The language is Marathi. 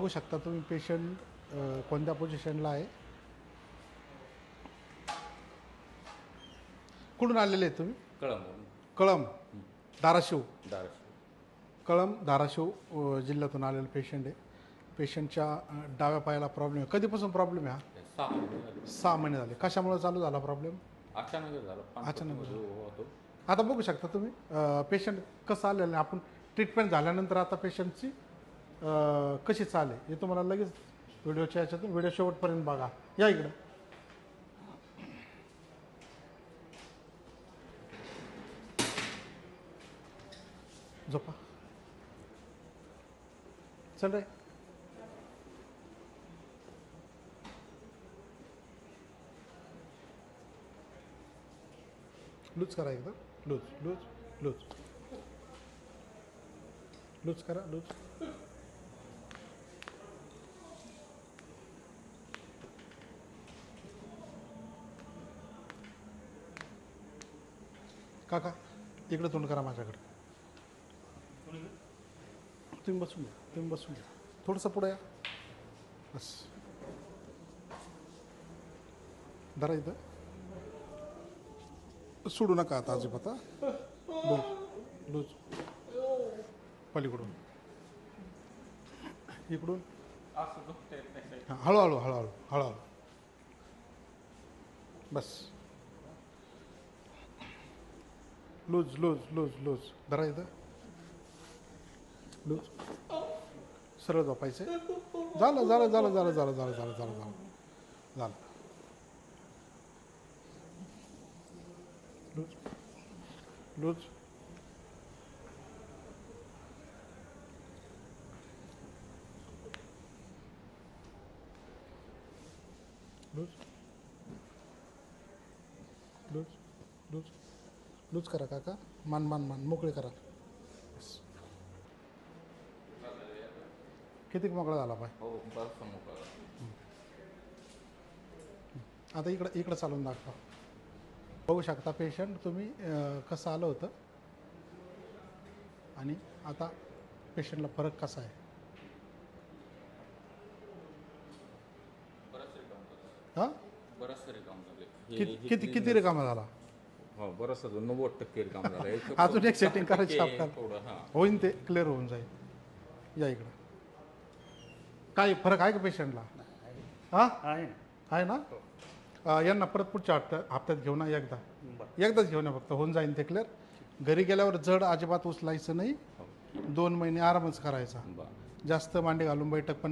बघू शकता तुम्ही पेशंट कोणत्या पोझिशनला आहे. कुठून आलेले आहेत तुम्ही? कळम कळम धाराशिव. धाराशिव. कळम धाराशिव जिल्ह्यातून आलेलं पेशंट आहे. पेशंटच्या डाव्या पायाला प्रॉब्लेम आहे. कधीपासून प्रॉब्लेम आहे हा? 6 महिने झाले. 6 महिने झाले. कशामुळे चालू झाला प्रॉब्लेम? अचानक झालं. अचानक पानपट्टीमध्ये उभा होतो. आता बघू शकता तुम्ही पेशंट कसं आलेलं आहे. आपण ट्रीटमेंट झाल्यानंतर आता पेशंटची कशी चालेल हे तुम्हाला लगेच व्हिडिओच्या याच्यातून व्हिडिओ शेवटपर्यंत बघा. या इकडं. झोपा. चल रे. लूज करा एकदम. लूज लूज लूज लूज करा. लूज. काका इकडे तोंड करा माझ्याकडे. तुम्ही बसून घ्या. तुम्ही बसून घ्या. थोडंसं पुढे या. बस. धरा इथं. सोडू नका आता अजिबात. Loose loose. पलीकडून इकडून. हां हळूहळू हळूहळू हळूहळू. बस. Loose loose loose loose. धरा इथं. लूज. सरळ झोपायचं. झालं झालं झालं झालं झालं झालं झालं झालं झालं झालं. Loose loose. Loose loose loose loose करा काका. मान मान मान मोकळे करा. किती मोकळा झाला पाय? हो बरंचसा मोकळा. आता इकडं इकडं चालून दाखवा. बघू शकता पेशंट तुम्ही कसं आलं होतं आणि आता पेशंटला फरक कसा आहे. बरंच रिकाम झालं. हां बरंचसं रिकाम झाले. किती किती किती रिकामा झाला? हो बरंचसं 90% रिकाम झालं. अजून एक सेटिंग करायची आपल्याला. थोडं हां. होईन ते क्लिअर होऊन जाईल. या इकडं. काय फरक आहे का पेशंटला? हां आहे ना. यांना परत पुढच्या हप्त्यात घेऊन या. एकदाच घेऊन या फक्त. होऊन जाईल ते क्लिअर. घरी गेल्यावर जड अजिबात उचलायचं नाही. 2 महिने आरामच करायचा. जास्त मांडी घालून बैठक पण